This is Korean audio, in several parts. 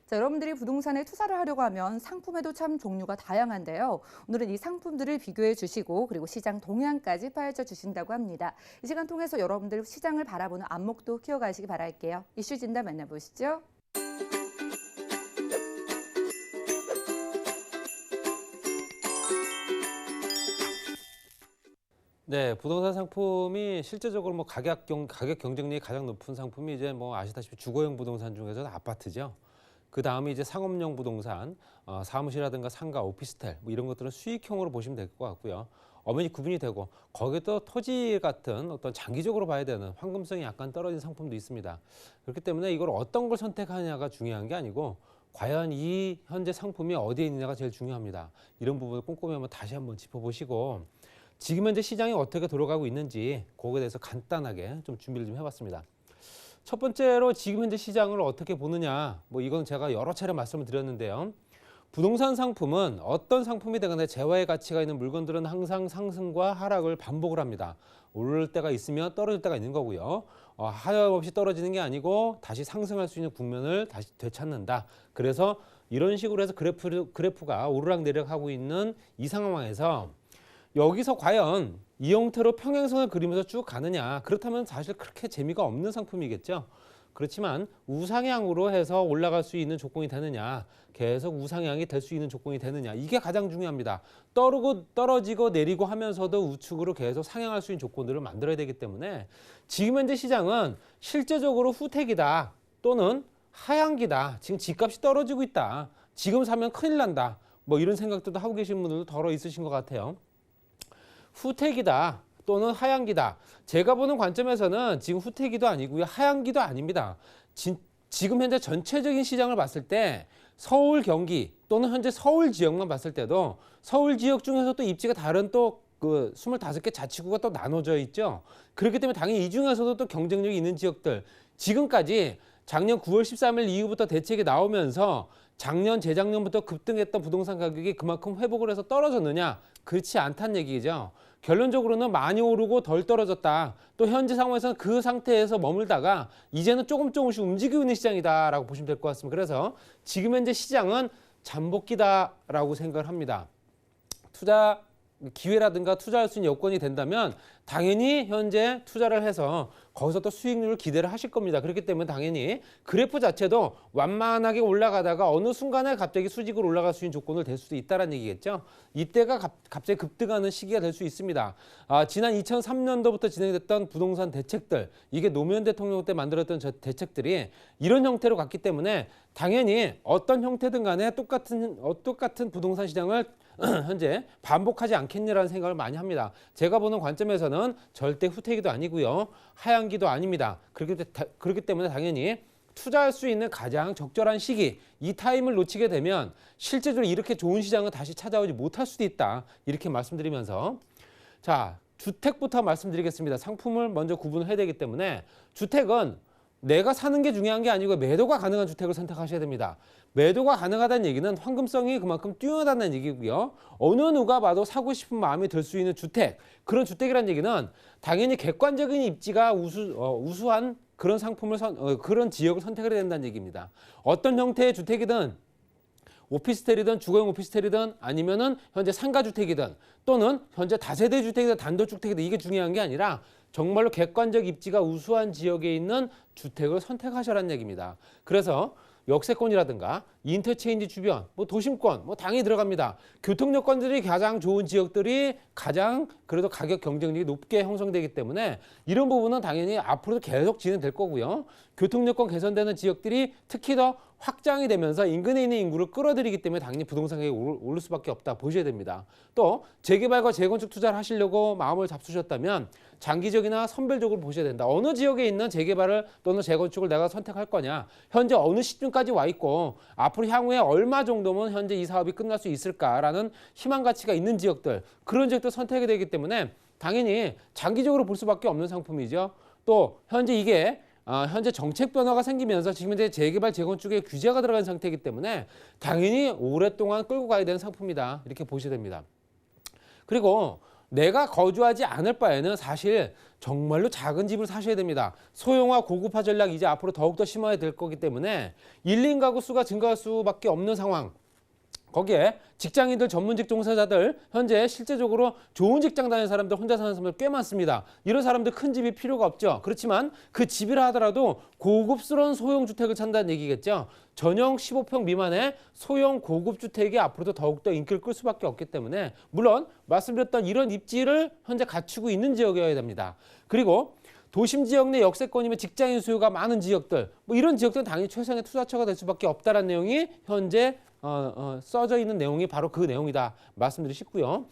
자, 여러분들이 부동산에 투자를 하려고 하면 상품에도 참 종류가 다양한데요. 오늘은 이 상품들을 비교해 주시고 그리고 시장 동향까지 파헤쳐 주신다고 합니다. 이 시간 통해서 여러분들 시장을 바라보는 안목도 키워가시기 바랄게요. 이슈 진단 만나보시죠. 네, 부동산 상품이 실제적으로 가격 경쟁력이 가장 높은 상품이 이제 뭐 아시다시피 주거용 부동산 중에서는 아파트죠. 그 다음이 이제 상업용 부동산, 사무실이라든가 상가, 오피스텔 뭐 이런 것들은 수익형으로 보시면 될 것 같고요. 엄연히 구분이 되고 거기에 또 토지 같은 어떤 장기적으로 봐야 되는 황금성이 약간 떨어진 상품도 있습니다. 그렇기 때문에 이걸 어떤 걸 선택하느냐가 중요한 게 아니고 과연 이 현재 상품이 어디에 있느냐가 제일 중요합니다. 이런 부분을 꼼꼼히 한번 다시 한번 짚어보시고 지금 현재 시장이 어떻게 돌아가고 있는지 그거에 대해서 간단하게 좀 준비를 좀 해봤습니다. 첫 번째로 지금 현재 시장을 어떻게 보느냐, 뭐 이건 제가 여러 차례 말씀을 드렸는데요. 부동산 상품은 어떤 상품이 되거나 재화의 가치가 있는 물건들은 항상 상승과 하락을 반복을 합니다. 오를 때가 있으면 떨어질 때가 있는 거고요. 하염없이 떨어지는 게 아니고 다시 상승할 수 있는 국면을 다시 되찾는다. 그래서 이런 식으로 해서 그래프가 오르락내리락 하고 있는 이 상황에서 여기서 과연 이 형태로 평행선을 그리면서 쭉 가느냐, 그렇다면 사실 그렇게 재미가 없는 상품이겠죠. 그렇지만 우상향으로 해서 올라갈 수 있는 조건이 되느냐, 계속 우상향이 될 수 있는 조건이 되느냐, 이게 가장 중요합니다. 떨어지고 내리고 하면서도 우측으로 계속 상향할 수 있는 조건들을 만들어야 되기 때문에 지금 현재 시장은 실제적으로 후퇴기다 또는 하향기다, 지금 집값이 떨어지고 있다, 지금 사면 큰일 난다, 뭐 이런 생각들도 하고 계신 분들도 덜어 있으신 것 같아요. 후퇴기다 또는 하향기다. 제가 보는 관점에서는 지금 후퇴기도 아니고요, 하향기도 아닙니다. 지금 현재 전체적인 시장을 봤을 때 서울, 경기 또는 현재 서울 지역만 봤을 때도 서울 지역 중에서 또 입지가 다른 또 그 25개 자치구가 또 나눠져 있죠. 그렇기 때문에 당연히 이 중에서도 또 경쟁력이 있는 지역들, 지금까지 작년 9월 13일 이후부터 대책이 나오면서 작년, 재작년부터 급등했던 부동산 가격이 그만큼 회복을 해서 떨어졌느냐? 그렇지 않다는 얘기죠. 결론적으로는 많이 오르고 덜 떨어졌다. 또 현재 상황에서는 그 상태에서 머물다가 이제는 조금씩 움직이고 있는 시장이다라고 보시면 될 것 같습니다. 그래서 지금 현재 시장은 잠복기다라고 생각을 합니다. 투자 기회라든가 투자할 수 있는 여건이 된다면 당연히 현재 투자를 해서 거기서 또 수익률을 기대를 하실 겁니다. 그렇기 때문에 당연히 그래프 자체도 완만하게 올라가다가 어느 순간에 갑자기 수직으로 올라갈 수 있는 조건을 될 수도 있다는 얘기겠죠. 이때가 갑자기 급등하는 시기가 될 수 있습니다. 지난 2003년도부터 진행됐던 부동산 대책들, 이게 노무현 대통령 때 만들었던 대책들이 이런 형태로 갔기 때문에 당연히 어떤 형태든 간에 똑같은 부동산 시장을 현재 반복하지 않겠냐라는 생각을 많이 합니다. 제가 보는 관점에서는 절대 후퇴기도 아니고요, 하향기도 아닙니다. 그렇기 때문에 당연히 투자할 수 있는 가장 적절한 시기, 이 타임을 놓치게 되면 실제적으로 이렇게 좋은 시장은 다시 찾아오지 못할 수도 있다, 이렇게 말씀드리면서, 자, 주택부터 말씀드리겠습니다. 상품을 먼저 구분을 해야 되기 때문에 주택은 내가 사는 게 중요한 게 아니고 매도가 가능한 주택을 선택하셔야 됩니다. 매도가 가능하다는 얘기는 황금성이 그만큼 뛰어나다는 얘기고요. 어느 누가 봐도 사고 싶은 마음이 들 수 있는 주택, 그런 주택이라는 얘기는 당연히 객관적인 입지가 우수한 그런 그런 지역을 선택을 해야 된다는 얘기입니다. 어떤 형태의 주택이든 오피스텔이든 주거용 오피스텔이든 아니면은 현재 상가주택이든 또는 현재 다세대 주택이든 단독주택이든 이게 중요한 게 아니라 정말로 객관적 입지가 우수한 지역에 있는 주택을 선택하셔라는 얘기입니다. 그래서 역세권이라든가 인터체인지 주변, 뭐 도심권, 뭐 당연히 들어갑니다. 교통 여건들이 가장 좋은 지역들이 가장 그래도 가격 경쟁력이 높게 형성되기 때문에 이런 부분은 당연히 앞으로도 계속 진행될 거고요. 교통 여건 개선되는 지역들이 특히 더 확장이 되면서 인근에 있는 인구를 끌어들이기 때문에 당연히 부동산 가격이 오를 수밖에 없다 보셔야 됩니다. 또 재개발과 재건축 투자를 하시려고 마음을 잡수셨다면 장기적이나 선별적으로 보셔야 된다. 어느 지역에 있는 재개발을 또는 재건축을 내가 선택할 거냐, 현재 어느 시점까지 와 있고 앞으로 향후에 얼마 정도면 현재 이 사업이 끝날 수 있을까라는 희망 가치가 있는 지역들, 그런 지역들 선택이 되기 때문에 당연히 장기적으로 볼 수밖에 없는 상품이죠. 또 현재 이게 현재 정책 변화가 생기면서 지금 현재 재개발, 재건축에 규제가 들어간 상태이기 때문에 당연히 오랫동안 끌고 가야 되는 상품이다, 이렇게 보셔야 됩니다. 그리고 내가 거주하지 않을 바에는 사실 정말로 작은 집을 사셔야 됩니다. 소형화 고급화 전략이 이제 앞으로 더욱더 심화해야 될 거기 때문에 1인 가구 수가 증가할 수밖에 없는 상황. 거기에 직장인들, 전문직 종사자들, 현재 실제적으로 좋은 직장 다니는 사람들, 혼자 사는 사람들 꽤 많습니다. 이런 사람들 큰 집이 필요가 없죠. 그렇지만 그 집이라 하더라도 고급스러운 소형 주택을 찾는다는 얘기겠죠. 전용 15평 미만의 소형 고급 주택이 앞으로도 더욱더 인기를 끌 수밖에 없기 때문에 물론 말씀드렸던 이런 입지를 현재 갖추고 있는 지역이어야 됩니다. 그리고 도심 지역 내 역세권이면 직장인 수요가 많은 지역들, 뭐 이런 지역들은 당연히 최선의 투자처가 될 수밖에 없다는 내용이 현재 써져 있는 내용이 바로 그 내용이다 말씀드리고 싶고요.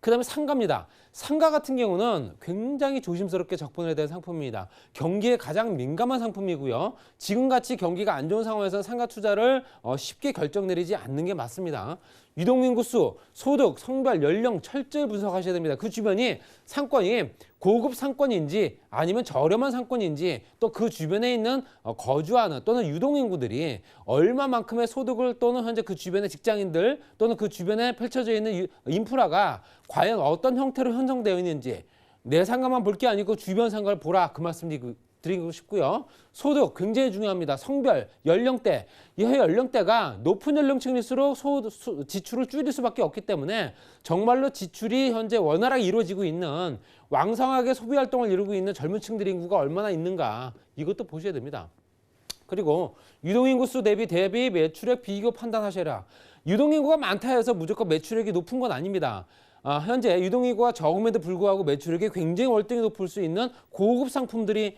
그 다음에 상가입니다. 상가 같은 경우는 굉장히 조심스럽게 접근해야 되는 상품입니다. 경기에 가장 민감한 상품이고요. 지금같이 경기가 안 좋은 상황에서는 상가 투자를 쉽게 결정 내리지 않는 게 맞습니다. 유동인구 수, 소득, 성별, 연령 철저히 분석하셔야 됩니다. 그 주변이 상권이 고급 상권인지 아니면 저렴한 상권인지 또 그 주변에 있는 거주하는 또는 유동인구들이 얼마만큼의 소득을 또는 현재 그 주변의 직장인들 또는 그 주변에 펼쳐져 있는 인프라가 과연 어떤 형태로 형성되어 있는지 내 상가만 볼 게 아니고 주변 상가를 보라 그 말씀 드리고 싶고요. 소득 굉장히 중요합니다. 성별, 연령대. 이 연령대가 높은 연령층일수록 지출을 줄일 수밖에 없기 때문에 정말로 지출이 현재 원활하게 이루어지고 있는 왕성하게 소비 활동을 이루고 있는 젊은 층들 인구가 얼마나 있는가 이것도 보셔야 됩니다. 그리고 유동인구 수 대비 매출액 비교 판단하셔라. 유동인구가 많다 해서 무조건 매출액이 높은 건 아닙니다. 현재 유동인구가 적음에도 불구하고 매출액이 굉장히 월등히 높을 수 있는 고급 상품들이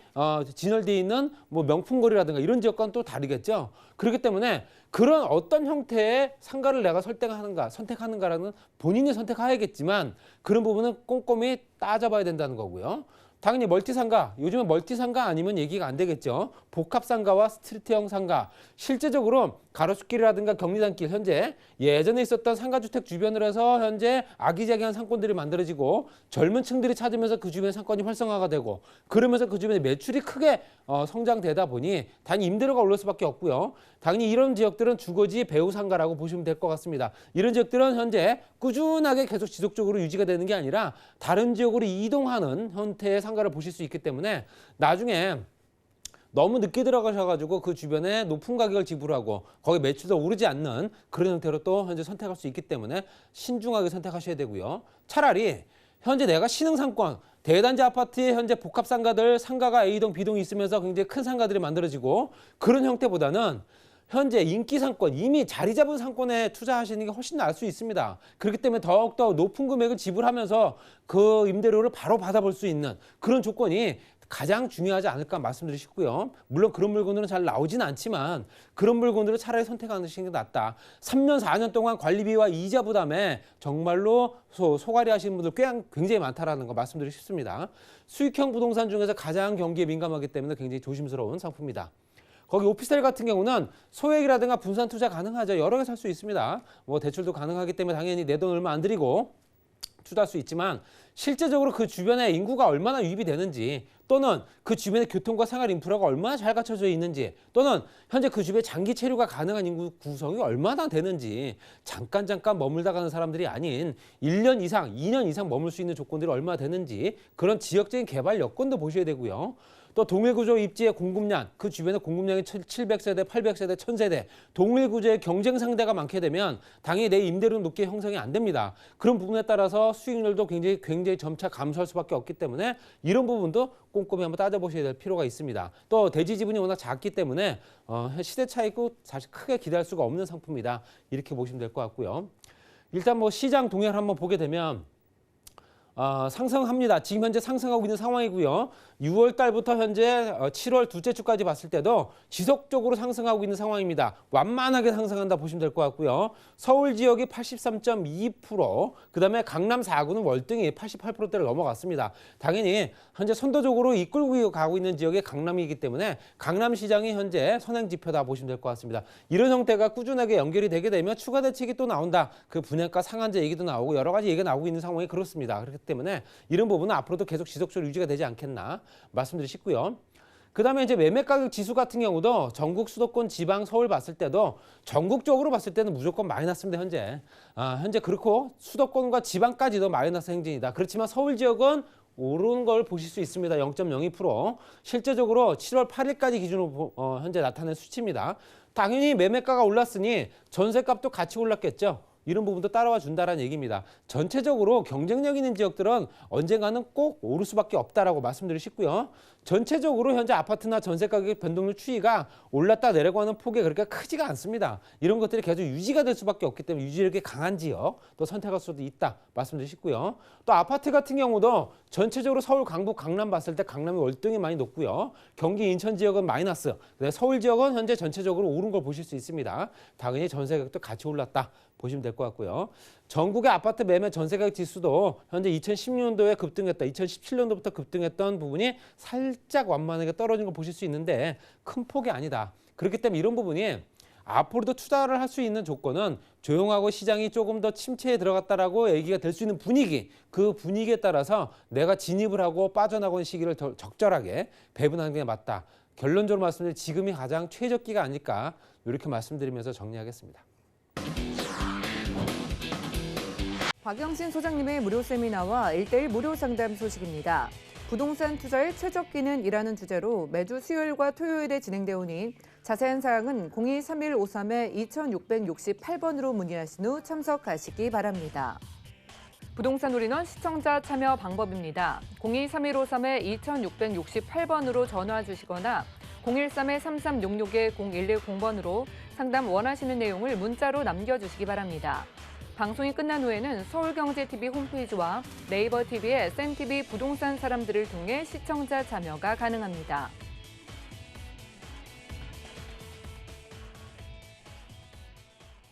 진열되어 있는 뭐 명품거리라든가 이런 지역과는 또 다르겠죠. 그렇기 때문에 그런 어떤 형태의 상가를 내가 선택하는가라는 본인이 선택해야겠지만 그런 부분은 꼼꼼히 따져봐야 된다는 거고요. 당연히 멀티상가, 요즘은 멀티상가 아니면 얘기가 안 되겠죠. 복합상가와 스트리트형 상가, 실제적으로 가로수길이라든가 경리단길 현재 예전에 있었던 상가주택 주변으로 해서 현재 아기자기한 상권들이 만들어지고 젊은 층들이 찾으면서 그 주변 상권이 활성화가 되고 그러면서 그 주변에 매출이 크게 성장되다 보니 당연히 임대료가 오를 수밖에 없고요. 당연히 이런 지역들은 주거지 배후 상가라고 보시면 될 것 같습니다. 이런 지역들은 현재 꾸준하게 계속 지속적으로 유지가 되는 게 아니라 다른 지역으로 이동하는 형태의 상가를 보실 수 있기 때문에 나중에 너무 늦게 들어가셔가지고 그 주변에 높은 가격을 지불하고 거기 매출도 오르지 않는 그런 형태로 또 현재 선택할 수 있기 때문에 신중하게 선택하셔야 되고요. 차라리 현재 내가 신흥상권, 대단지 아파트의 현재 복합상가들, 상가가 A동, B동이 있으면서 굉장히 큰 상가들이 만들어지고 그런 형태보다는 현재 인기 상권, 이미 자리 잡은 상권에 투자하시는 게 훨씬 나을 수 있습니다. 그렇기 때문에 더욱더 높은 금액을 지불하면서 그 임대료를 바로 받아볼 수 있는 그런 조건이 가장 중요하지 않을까 말씀드리고 싶고요. 물론 그런 물건들은 잘 나오진 않지만 그런 물건들을 차라리 선택하는 게 낫다. 3년, 4년 동안 관리비와 이자 부담에 정말로 소갈이 하시는 분들 굉장히 많다라는 거 말씀드리고 싶습니다. 수익형 부동산 중에서 가장 경기에 민감하기 때문에 굉장히 조심스러운 상품입니다. 거기 오피스텔 같은 경우는 소액이라든가 분산 투자 가능하죠. 여러 개 살 수 있습니다. 뭐 대출도 가능하기 때문에 당연히 내 돈 얼마 안 들이고 투자할 수 있지만 실제적으로 그 주변에 인구가 얼마나 유입이 되는지 또는 그 주변의 교통과 생활 인프라가 얼마나 잘 갖춰져 있는지 또는 현재 그 주변에 장기 체류가 가능한 인구 구성이 얼마나 되는지 잠깐 머물다 가는 사람들이 아닌 1년 이상, 2년 이상 머물 수 있는 조건들이 얼마나 되는지 그런 지역적인 개발 여건도 보셔야 되고요. 또 동일구조 입지의 공급량, 그 주변에 공급량이 700세대, 800세대, 1000세대, 동일구조의 경쟁 상대가 많게 되면 당연히 내 임대료는 높게 형성이 안 됩니다. 그런 부분에 따라서 수익률도 굉장히 점차 감소할 수밖에 없기 때문에 이런 부분도 꼼꼼히 한번 따져보셔야 될 필요가 있습니다. 또 대지 지분이 워낙 작기 때문에 시대 차익도 사실 크게 기대할 수가 없는 상품이다. 이렇게 보시면 될 것 같고요. 일단 뭐 시장 동향을 한번 보게 되면 상승합니다. 지금 현재 상승하고 있는 상황이고요. 6월 달부터 현재 7월 둘째 주까지 봤을 때도 지속적으로 상승하고 있는 상황입니다. 완만하게 상승한다 보시면 될 것 같고요. 서울 지역이 83.2%, 그다음에 강남 4구는 월등히 88%대를 넘어갔습니다. 당연히 현재 선도적으로 이끌고 가고 있는 지역이 강남이기 때문에 강남 시장이 현재 선행 지표다 보시면 될 것 같습니다. 이런 형태가 꾸준하게 연결이 되게 되면 추가 대책이 또 나온다. 그 분양가 상한제 얘기도 나오고 여러 가지 얘기가 나오고 있는 상황이 그렇습니다. 그렇기 때문에 이런 부분은 앞으로도 계속 지속적으로 유지가 되지 않겠나 말씀드리고 싶고요. 그다음에 이제 매매 가격 지수 같은 경우도 전국 수도권 지방 서울 봤을 때도 전국적으로 봤을 때는 무조건 마이너스입니다. 현재 그렇고 수도권과 지방까지도 마이너스 행진이다. 그렇지만 서울 지역은 오르는 걸 보실 수 있습니다. 0.02%. 실제적으로 7월 8일까지 기준으로 현재 나타낸 수치입니다. 당연히 매매가가 올랐으니 전세값도 같이 올랐겠죠. 이런 부분도 따라와 준다는 얘기입니다. 전체적으로 경쟁력 있는 지역들은 언젠가는 꼭 오를 수밖에 없다라고 말씀드리고 싶고요. 전체적으로 현재 아파트나 전세 가격 변동률 추이가 올랐다 내려가고 하는 폭이 그렇게 크지가 않습니다. 이런 것들이 계속 유지가 될 수밖에 없기 때문에 유지력이 강한 지역 또 선택할 수도 있다 말씀드리고 싶고요. 또 아파트 같은 경우도 전체적으로 서울, 강북, 강남 봤을 때 강남이 월등히 많이 높고요. 경기, 인천 지역은 마이너스, 서울 지역은 현재 전체적으로 오른 걸 보실 수 있습니다. 당연히 전세 가격도 같이 올랐다 보시면 될 것 같고요. 전국의 아파트 매매 전세 가격 지수도 현재 2016년도에 급등했다, 2017년도부터 급등했던 부분이 살짝 완만하게 떨어진 걸 보실 수 있는데 큰 폭이 아니다. 그렇기 때문에 이런 부분이 앞으로도 투자를 할 수 있는 조건은 조용하고 시장이 조금 더 침체에 들어갔다라고 얘기가 될 수 있는 분위기, 그 분위기에 따라서 내가 진입을 하고 빠져나가는 시기를 더 적절하게 배분하는 게 맞다. 결론적으로 말씀드리면 지금이 가장 최적기가 아닐까 이렇게 말씀드리면서 정리하겠습니다. 박영신 소장님의 무료 세미나와 1:1 무료 상담 소식입니다. 부동산 투자의 최적기는 이라는 주제로 매주 수요일과 토요일에 진행되어 오니 자세한 사항은 023153-2668번으로 문의하신 후 참석하시기 바랍니다. 부동산 놀이는 시청자 참여 방법입니다. 023153-2668번으로 전화 주시거나 013-3366-0110번으로 상담 원하시는 내용을 문자로 남겨주시기 바랍니다. 방송이 끝난 후에는 서울경제TV 홈페이지와 네이버 TV의 쌤TV 부동산 사람들을 통해 시청자 참여가 가능합니다.